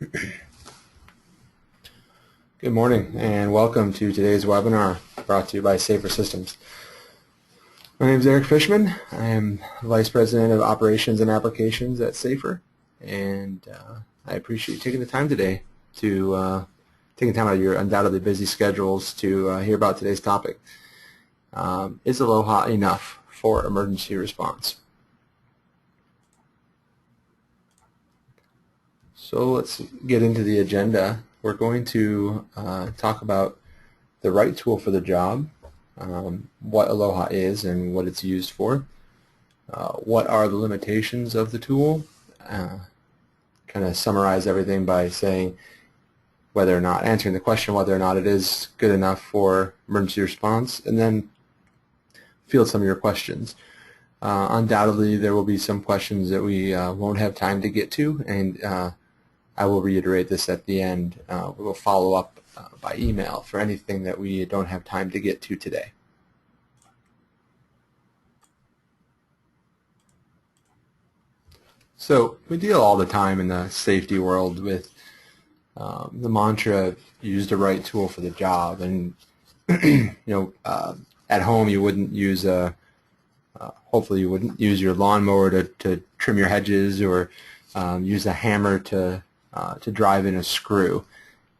Good morning and welcome to today's webinar brought to you by Safer Systems. My name is Eric Fishman. I am Vice President of Operations and Applications at Safer, and I appreciate you taking the time today to taking time out of your undoubtedly busy schedules to hear about today's topic. Is ALOHA enough for emergency response? So let's get into the agenda. We're going to talk about the right tool for the job, what ALOHA is and what it's used for, what are the limitations of the tool, kind of summarize everything by saying whether or not, answering the question whether or not it is good enough for emergency response, and then field some of your questions. Undoubtedly there will be some questions that we won't have time to get to, and I will reiterate this at the end. We will follow up by email for anything that we don't have time to get to today. So we deal all the time in the safety world with the mantra, use the right tool for the job. And at home you wouldn't use hopefully you wouldn't use your lawnmower to trim your hedges, or use a hammer to drive in a screw,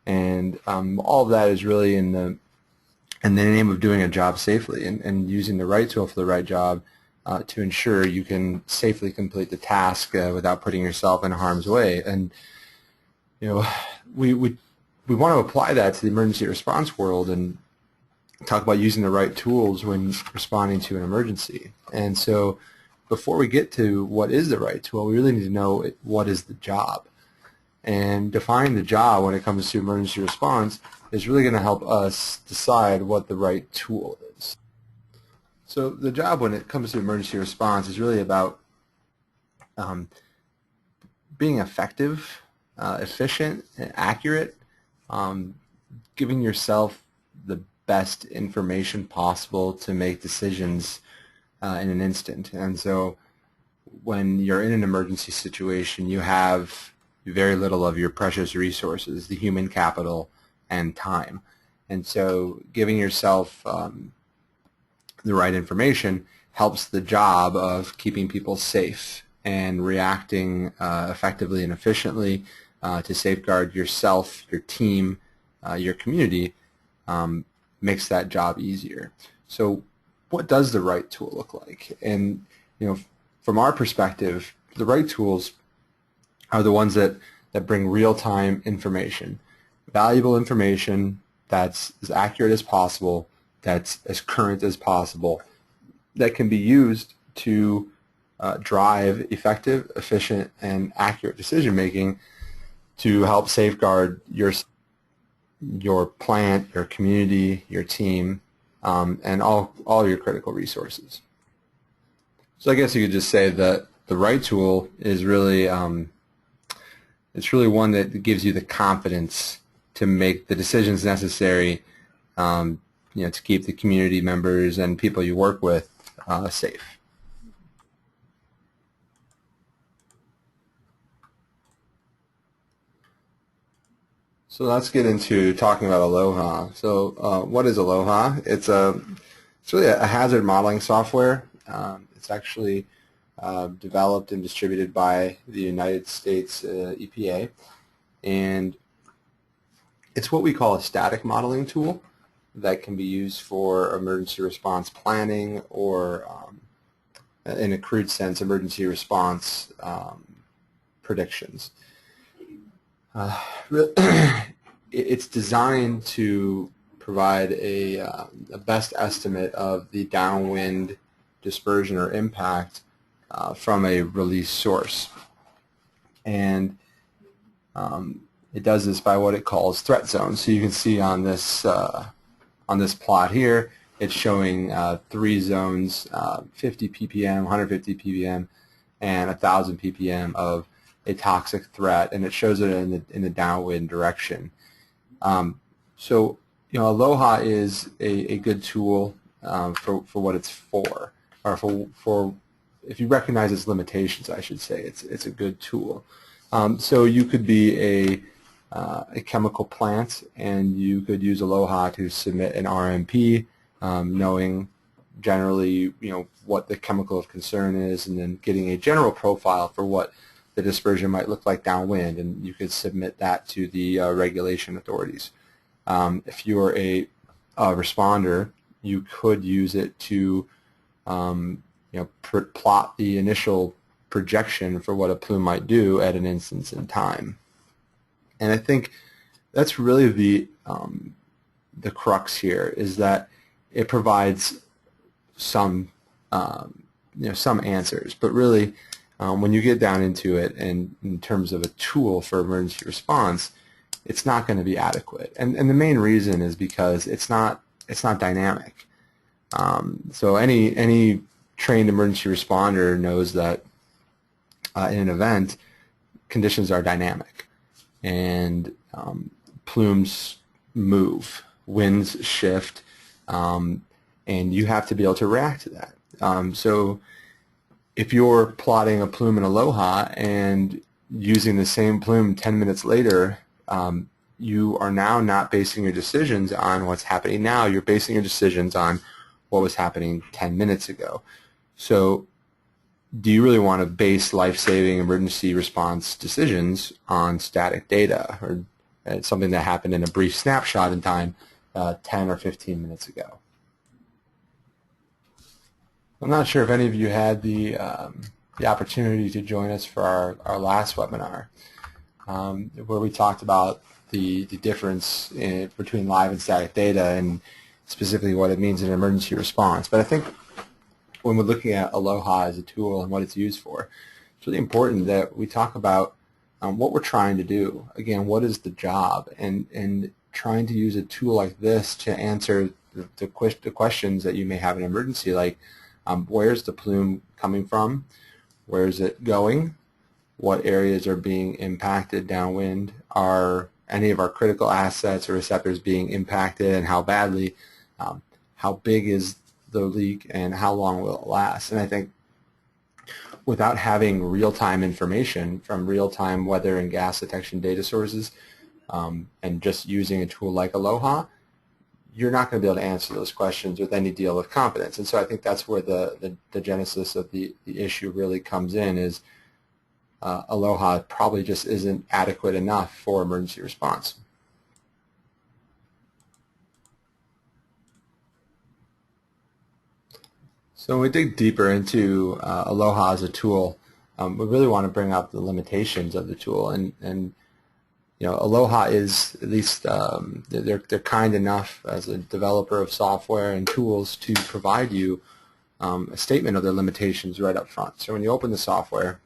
and all of that is really in the name of doing a job safely and using the right tool for the right job to ensure you can safely complete the task without putting yourself in harm's way. And we want to apply that to the emergency response world and talk about using the right tools when responding to an emergency. And so before we get to what is the right tool, we really need to know what is the job. And defining the job when it comes to emergency response is really going to help us decide what the right tool is. So the job when it comes to emergency response is really about being effective, efficient, and accurate, giving yourself the best information possible to make decisions in an instant. And so when you're in an emergency situation, you have very little of your precious resources, the human capital and time. And so giving yourself the right information helps the job of keeping people safe and reacting effectively and efficiently to safeguard yourself, your team, your community, makes that job easier. So what does the right tool look like? And from our perspective, the right tools are the ones that bring real-time information, valuable information that's as accurate as possible, that's as current as possible, that can be used to drive effective, efficient, and accurate decision-making to help safeguard your plant, your community, your team, and all your critical resources. So I guess you could just say that the right tool is really it's really one that gives you the confidence to make the decisions necessary to keep the community members and people you work with safe. So let's get into talking about ALOHA. So what is ALOHA? It's really a hazard modeling software. It's actually developed and distributed by the United States EPA, and it's what we call a static modeling tool that can be used for emergency response planning, or in a crude sense, emergency response predictions. It's designed to provide a best estimate of the downwind dispersion or impact from a release source, and it does this by what it calls threat zones. So you can see on this plot here, it's showing 3 zones, 50 ppm, 150 ppm, and 1,000 ppm of a toxic threat, and it shows it in the downwind direction. So ALOHA is a good tool for what it's for, or for if you recognize its limitations, I should say, it's a good tool. So you could be a chemical plant, and you could use ALOHA to submit an RMP, knowing generally what the chemical of concern is, and then getting a general profile for what the dispersion might look like downwind, and you could submit that to the regulation authorities. If you're a responder, you could use it to plot the initial projection for what a plume might do at an instance in time. And I think that's really the crux here, is that it provides some some answers, but really when you get down into it, and in terms of a tool for emergency response, it's not going to be adequate. And the main reason is because it's not dynamic. So any trained emergency responder knows that in an event, conditions are dynamic, and plumes move, winds shift, and you have to be able to react to that. So if you're plotting a plume in ALOHA and using the same plume 10 minutes later, you are now not basing your decisions on what's happening now. You're basing your decisions on what was happening 10 minutes ago. So do you really want to base life-saving emergency response decisions on static data, or something that happened in a brief snapshot in time 10 or 15 minutes ago? I'm not sure if any of you had the opportunity to join us for our last webinar, where we talked about the difference between live and static data, and specifically what it means in an emergency response. But I think when we're looking at ALOHA as a tool and what it's used for, it's really important that we talk about what we're trying to do. Again, what is the job? And trying to use a tool like this to answer the questions that you may have in an emergency, like where's the plume coming from? Where is it going? What areas are being impacted downwind? Are any of our critical assets or receptors being impacted, and how badly? How big is the leak, and how long will it last? And I think without having real-time information from real-time weather and gas detection data sources, and just using a tool like ALOHA, you're not going to be able to answer those questions with any deal of confidence. And so I think that's where the genesis of the issue really comes in, is ALOHA probably just isn't adequate enough for emergency response. So when we dig deeper into ALOHA as a tool, we really want to bring up the limitations of the tool. And ALOHA is, at least they're kind enough as a developer of software and tools to provide you a statement of their limitations right up front. So when you open the software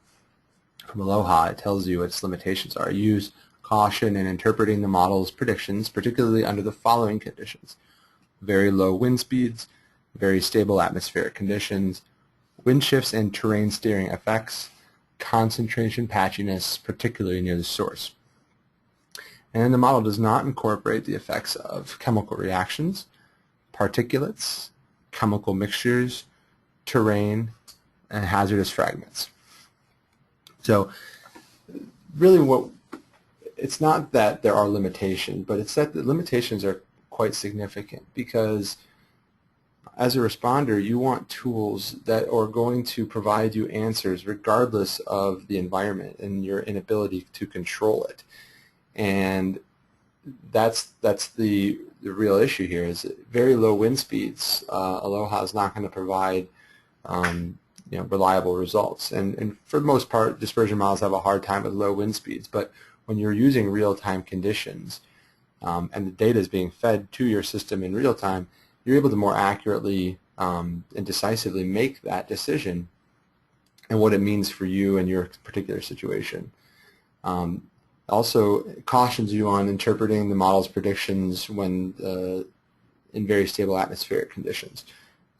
from ALOHA, it tells you what its limitations are. Use caution in interpreting the model's predictions, particularly under the following conditions: very low wind speeds, very stable atmospheric conditions, wind shifts and terrain steering effects, concentration patchiness, particularly near the source. And the model does not incorporate the effects of chemical reactions, particulates, chemical mixtures, terrain, and hazardous fragments. So really it's not that there are limitations, but it's that the limitations are quite significant, because as a responder, you want tools that are going to provide you answers regardless of the environment and your inability to control it. And that's the real issue here, is very low wind speeds. ALOHA is not going to provide reliable results. And for the most part, dispersion models have a hard time with low wind speeds. But when you're using real-time conditions and the data is being fed to your system in real time, you're able to more accurately and decisively make that decision and what it means for you and your particular situation. Also cautions you on interpreting the model's predictions when in very stable atmospheric conditions.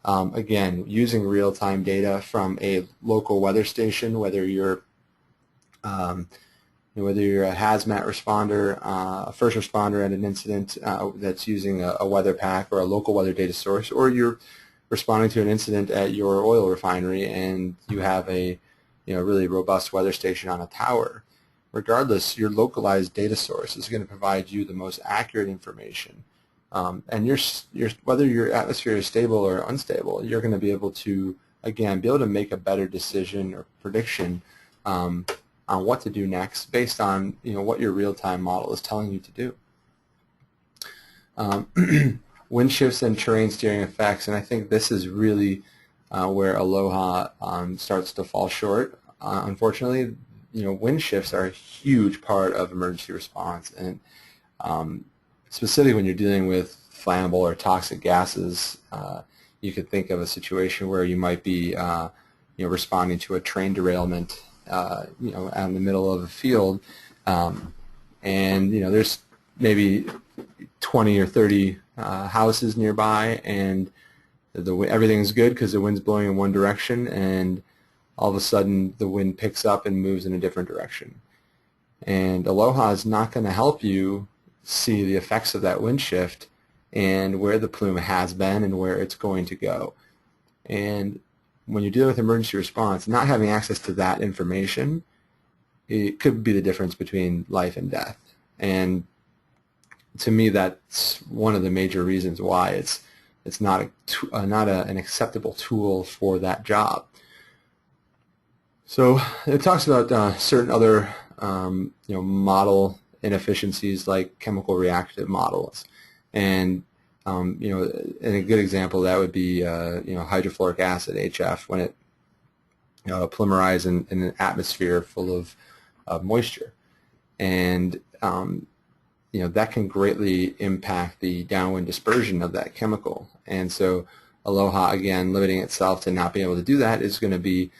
Again, using real-time data from a local weather station, whether you're a hazmat responder, a first responder at an incident that's using a weather pack or a local weather data source, or you're responding to an incident at your oil refinery and you have a really robust weather station on a tower. regardless, your localized data source is going to provide you the most accurate information. And whether your atmosphere is stable or unstable, you're going to be able to, again, be able to make a better decision or prediction on what to do next based on what your real-time model is telling you to do. Wind shifts and terrain steering effects, and I think this is really where ALOHA starts to fall short. Unfortunately, wind shifts are a huge part of emergency response, and specifically when you're dealing with flammable or toxic gases, you could think of a situation where you might be responding to a train derailment out in the middle of a field, and there's maybe 20 or 30 houses nearby, and everything's good because the wind's blowing in one direction, and all of a sudden the wind picks up and moves in a different direction. And ALOHA is not going to help you see the effects of that wind shift and where the plume has been and where it's going to go. And when you deal with emergency response, not having access to that information, it could be the difference between life and death. And to me, that's one of the major reasons why it's not an acceptable tool for that job. So it talks about certain other model inefficiencies like chemical reactive models, and and a good example of that would be hydrofluoric acid (HF) when it polymerizes in an atmosphere full of moisture, and that can greatly impact the downwind dispersion of that chemical. And so ALOHA, again, limiting itself to not being able to do that is going to be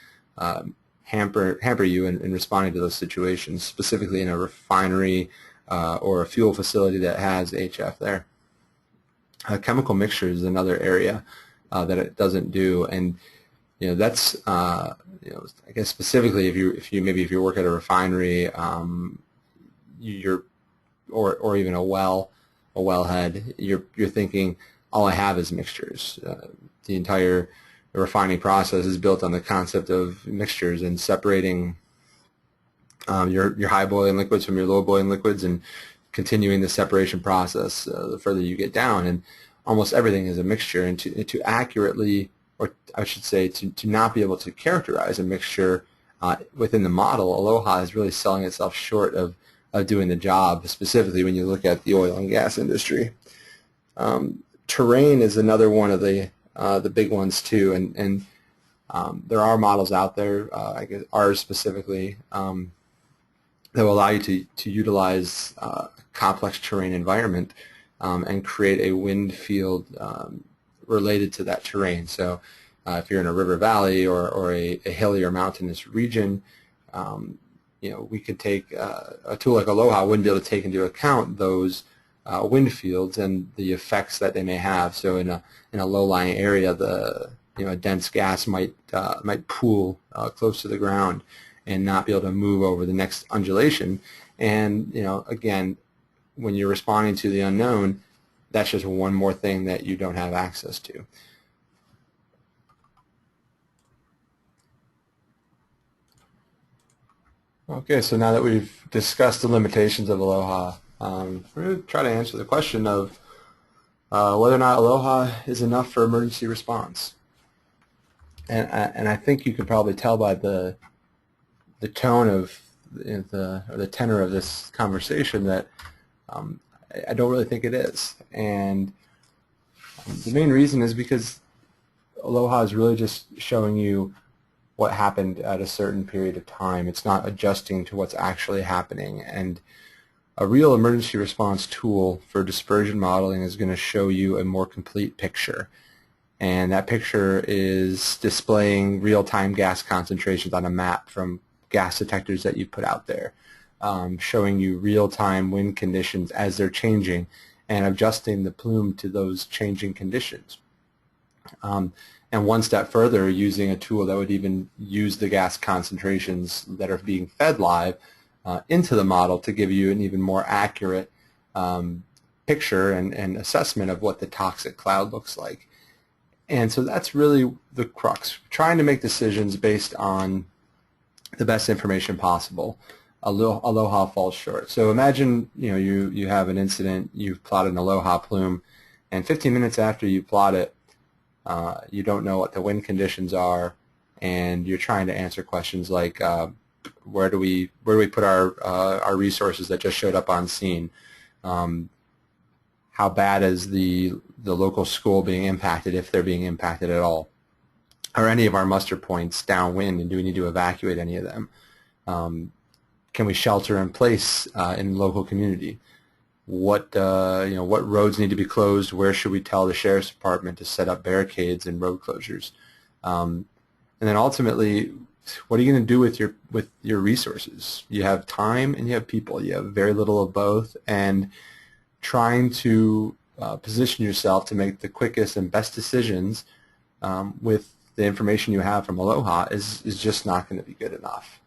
hamper you in responding to those situations, specifically in a refinery or a fuel facility that has HF there. Chemical mixture is another area that it doesn't do, and that's I guess specifically if you work at a refinery, or even a wellhead, you're thinking, all I have is mixtures. The entire refining process is built on the concept of mixtures and separating your high boiling liquids from your low boiling liquids and continuing the separation process the further you get down. And almost everything is a mixture. And to accurately, or I should say, to not be able to characterize a mixture within the model, ALOHA is really selling itself short of doing the job, specifically when you look at the oil and gas industry. Terrain is another one of the big ones too, and there are models out there, I guess ours specifically, that will allow you to utilize a complex terrain environment and create a wind field related to that terrain. So if you're in a river valley or a hilly or mountainous region, we could take a tool like ALOHA wouldn't be able to take into account those wind fields and the effects that they may have. So in a low-lying area, a dense gas might pool close to the ground and not be able to move over the next undulation. And again, when you're responding to the unknown, that's just one more thing that you don't have access to. Okay, so now that we've discussed the limitations of ALOHA, we're going to try to answer the question of whether or not ALOHA is enough for emergency response. And I think you can probably tell by the tone of the tenor of this conversation that I don't really think it is. And the main reason is because ALOHA is really just showing you what happened at a certain period of time. It's not adjusting to what's actually happening. And a real emergency response tool for dispersion modeling is going to show you a more complete picture. And that picture is displaying real-time gas concentrations on a map from gas detectors that you put out there, showing you real-time wind conditions as they're changing and adjusting the plume to those changing conditions. And one step further, using a tool that would even use the gas concentrations that are being fed live into the model to give you an even more accurate picture and assessment of what the toxic cloud looks like. And so that's really the crux, trying to make decisions based on the best information possible. ALOHA falls short. So imagine you have an incident, you've plotted an ALOHA plume, and 15 minutes after you plot it, you don't know what the wind conditions are, and you're trying to answer questions like where do we put our resources that just showed up on scene? How bad is the local school being impacted, if they're being impacted at all? Are any of our muster points downwind, and do we need to evacuate any of them? Can we shelter in place in local community? What what roads need to be closed? Where should we tell the sheriff's department to set up barricades and road closures? And then ultimately, what are you going to do with your resources? You have time and you have people. You have very little of both, and trying to position yourself to make the quickest and best decisions with the information you have from ALOHA is just not going to be good enough.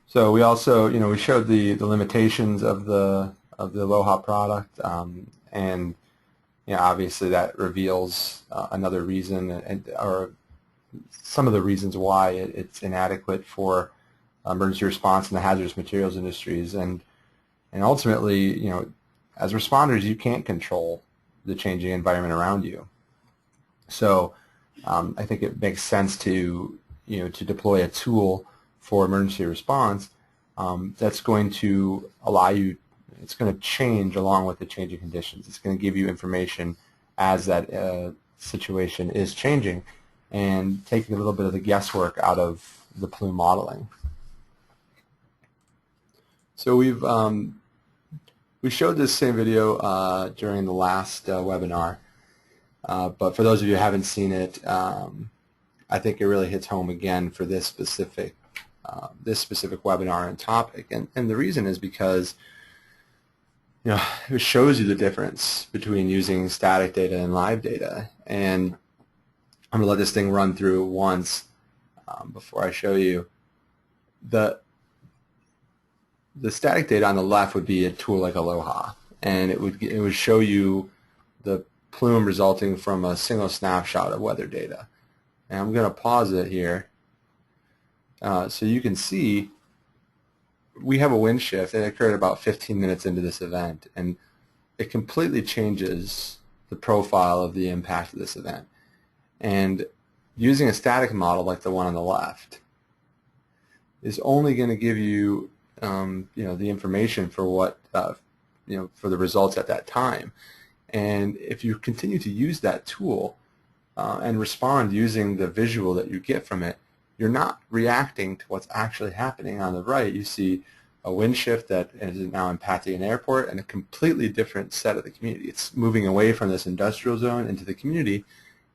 So we also, we showed the limitations of the ALOHA product, and obviously that reveals another reason, or some of the reasons why it's inadequate for emergency response in the hazardous materials industries, and ultimately, as responders, you can't control the changing environment around you. So I think it makes sense to deploy a tool for emergency response that's going to allow you. It's going to change along with the changing conditions. It's going to give you information as that situation is changing, and taking a little bit of the guesswork out of the plume modeling. So we showed this same video during the last webinar, but for those of you who haven't seen it, I think it really hits home again for this specific webinar and topic, and the reason is because it shows you the difference between using static data and live data. And I'm going to let this thing run through once before I show you. The static data on the left would be a tool like ALOHA, and it would show you the plume resulting from a single snapshot of weather data. And I'm going to pause it here so you can see we have a wind shift, and it occurred about 15 minutes into this event, and it completely changes the profile of the impact of this event. And using a static model like the one on the left is only going to give you the information for what for the results at that time. And if you continue to use that tool and respond using the visual that you get from it, you're not reacting to what's actually happening. On the right, you see a wind shift that is now impacting an airport and a completely different set of the community. It's moving away from this industrial zone into the community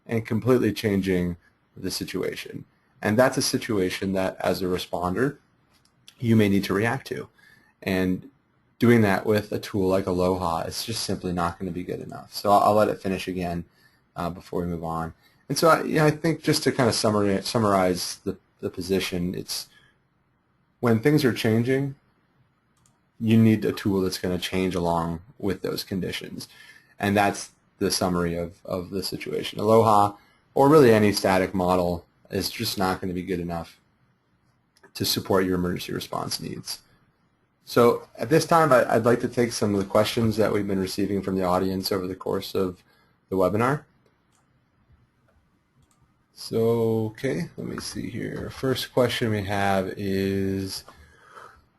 and completely changing the situation. And that's a situation that, as a responder, you may need to react to. And doing that with a tool like ALOHA is just simply not going to be good enough. So I'll let it finish again before we move on. And so I think just to kind of summarize the position, it's when things are changing, you need a tool that's going to change along with those conditions. And that's the summary of the situation. ALOHA, or really any static model, is just not going to be good enough to support your emergency response needs. So at this time, I'd like to take some of the questions that we've been receiving from the audience over the course of the webinar. So, okay, let me see here. First question we have is,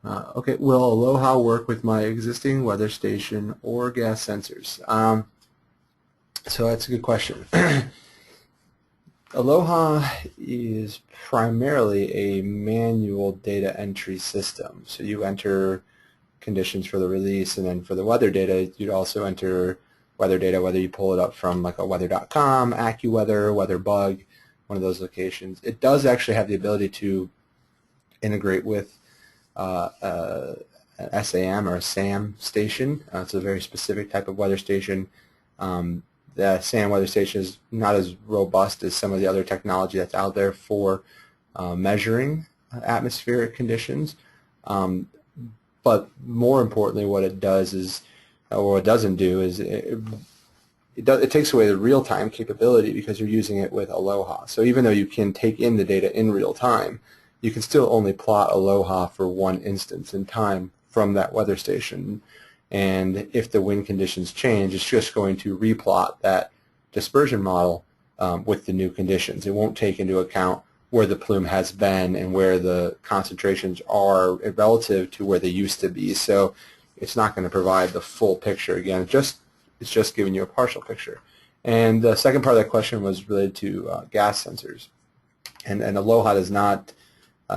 okay, will ALOHA work with my existing weather station or gas sensors? So that's a good question. ALOHA is primarily a manual data entry system. So you enter conditions for the release, and then for the weather data, you'd also enter weather data, whether you pull it up from like a weather.com, AccuWeather, WeatherBug, one of those locations. It does actually have the ability to integrate with an SAM or a SAM station. It's a very specific type of weather station. The SAM weather station is not as robust as some of the other technology that's out there for measuring atmospheric conditions. But more importantly, what it does is, or what it doesn't do is, it takes away the real-time capability because you're using it with ALOHA. So even though you can take in the data in real time, you can still only plot ALOHA for one instance in time from that weather station. And if the wind conditions change, it's just going to replot that dispersion model with the new conditions. It won't take into account where the plume has been and where the concentrations are relative to where they used to be. So it's not going to provide the full picture. Again, it's just giving you a partial picture. And the second part of that question was related to gas sensors. And ALOHA does not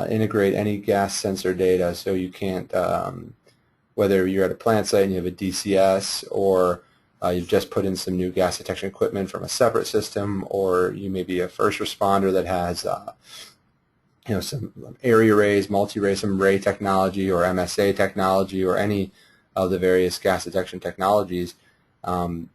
integrate any gas sensor data, so you can't, whether you're at a plant site and you have a DCS, or you've just put in some new gas detection equipment from a separate system, or you may be a first responder that has some area arrays, multi-array, some array technology or MSA technology or any of the various gas detection technologies. None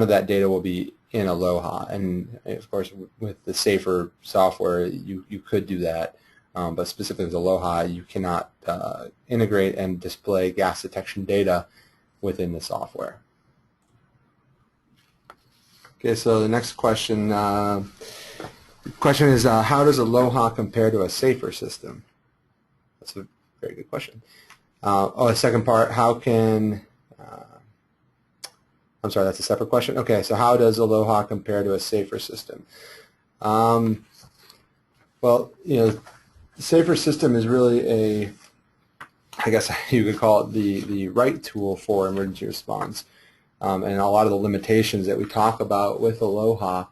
of that data will be in ALOHA, and of course with the safer software you could do that, but specifically with ALOHA you cannot integrate and display gas detection data within the software. Okay, so the next question, is how does ALOHA compare to a safer system? That's a very good question. The second part, how can, I'm sorry, that's a separate question. Okay, so how does ALOHA compare to a safer system? Well, the safer system is really I guess you could call it the right tool for emergency response. And a lot of the limitations that we talk about with ALOHA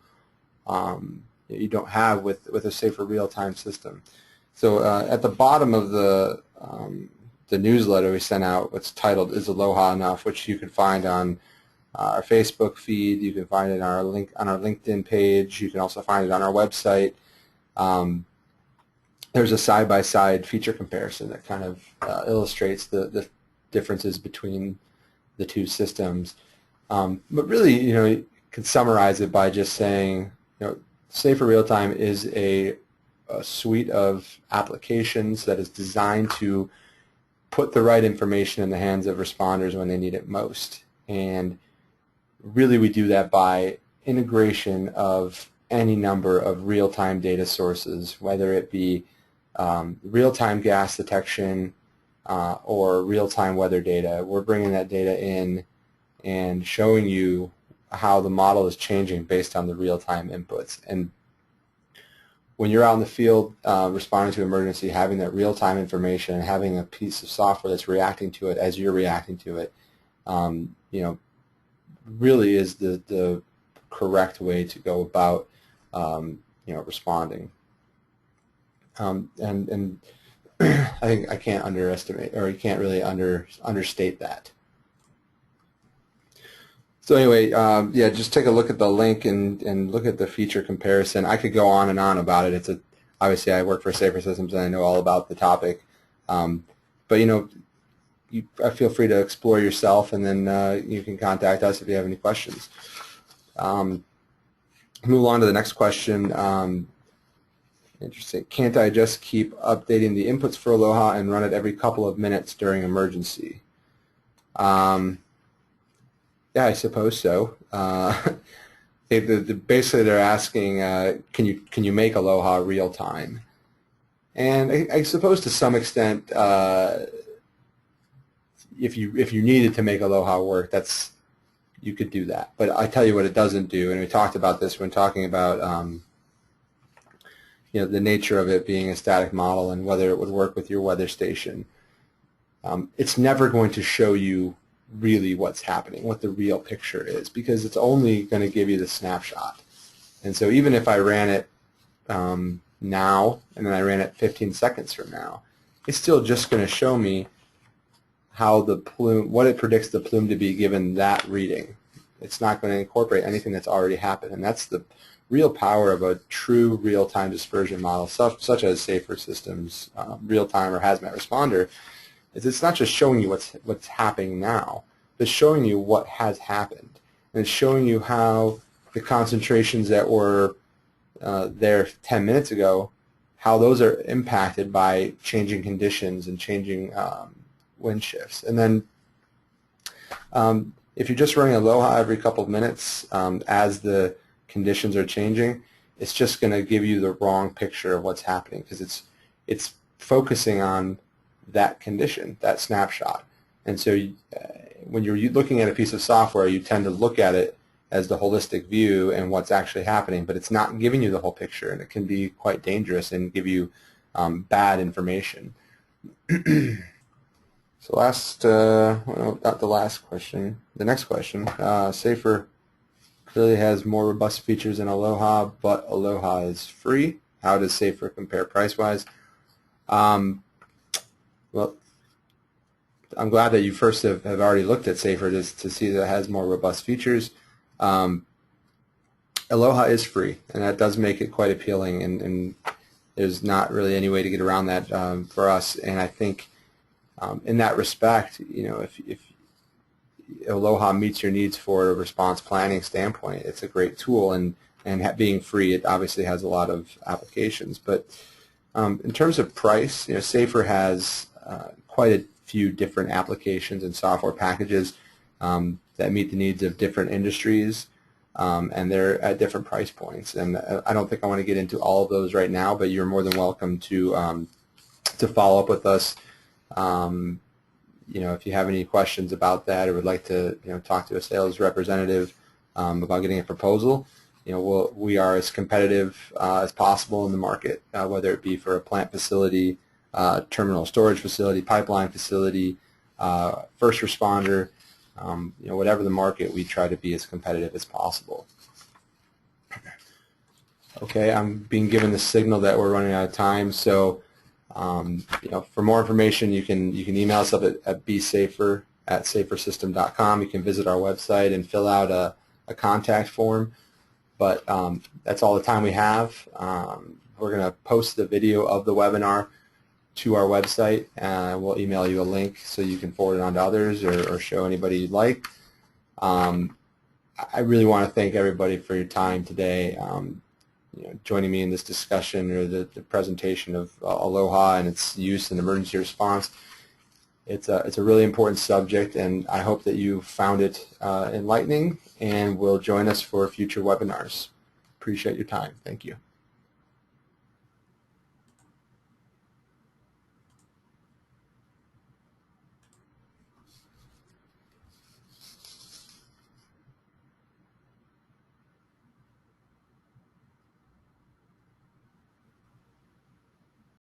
you don't have with a safer real-time system. So at the bottom of the newsletter we sent out, what's titled "Is ALOHA Enough?", which you can find on our Facebook feed, you can find it on our LinkedIn page, you can also find it on our website. There's a side-by-side feature comparison that kind of illustrates the differences between the two systems. But really, you can summarize it by just saying, safer real-time is a suite of applications that is designed to put the right information in the hands of responders when they need it most. And really we do that by integration of any number of real-time data sources, whether it be real-time gas detection or real-time weather data. We're bringing that data in and showing you how the model is changing based on the real-time inputs. And when you're out in the field responding to emergency, having that real-time information and having a piece of software that's reacting to it as you're reacting to it, really is the correct way to go about responding. And I think I can't underestimate, or you can't really understate that. So anyway, yeah, just take a look at the link and look at the feature comparison. I could go on and on about it. Obviously I work for Safer Systems and I know all about the topic. But I feel free to explore yourself, and then you can contact us if you have any questions. Move on to the next question. Interesting. Can't I just keep updating the inputs for ALOHA and run it every couple of minutes during emergency? Yeah, I suppose so. Basically, they're asking, can you make ALOHA real time? And I suppose to some extent, if you needed to make ALOHA work, you could do that. But I tell you what it doesn't do, and we talked about this when talking about the nature of it being a static model and whether it would work with your weather station. It's never going to show you really what's happening, what the real picture is, because it's only going to give you the snapshot. And so even if I ran it now and then I ran it 15 seconds from now, it's still just going to show me how the plume, what it predicts the plume to be given that reading. It's not going to incorporate anything that's already happened, and that's the real power of a true real-time dispersion model, such as Safer Systems, real-time or hazmat responder. It's not just showing you what's happening now, it's showing you what has happened, and it's showing you how the concentrations that were there 10 minutes ago, how those are impacted by changing conditions and changing wind shifts. And then if you're just running ALOHA every couple of minutes as the conditions are changing, it's just going to give you the wrong picture of what's happening, because it's focusing on that condition, that snapshot. And so when you're looking at a piece of software, you tend to look at it as the holistic view and what's actually happening, but it's not giving you the whole picture, and it can be quite dangerous and give you bad information. So well, not the last question, the next question, Safer clearly has more robust features than ALOHA, but ALOHA is free. How does Safer compare price-wise? Well, I'm glad that you first have already looked at Safer to see that it has more robust features. ALOHA is free, and that does make it quite appealing, and there's not really any way to get around that for us. And I think in that respect, if ALOHA meets your needs for a response planning standpoint, it's a great tool, and being free, it obviously has a lot of applications. But in terms of price, Safer has quite a few different applications and software packages that meet the needs of different industries, and they're at different price points. And I don't think I want to get into all of those right now, but you're more than welcome to follow up with us. If you have any questions about that or would like to talk to a sales representative about getting a proposal, we are as competitive as possible in the market, whether it be for a plant facility, terminal storage facility, pipeline facility, first responder, whatever the market, we try to be as competitive as possible. Okay, I'm being given the signal that we're running out of time, so for more information, you can email us up at besafer@safersystem.com. You can visit our website and fill out a contact form. But that's all the time we have. We're going to post the video of the webinar to our website, and we'll email you a link so you can forward it on to others or show anybody you'd like. I really want to thank everybody for your time today, joining me in this discussion or the presentation of ALOHA and its use in emergency response. It's a really important subject, and I hope that you found it enlightening and will join us for future webinars. Appreciate your time. Thank you.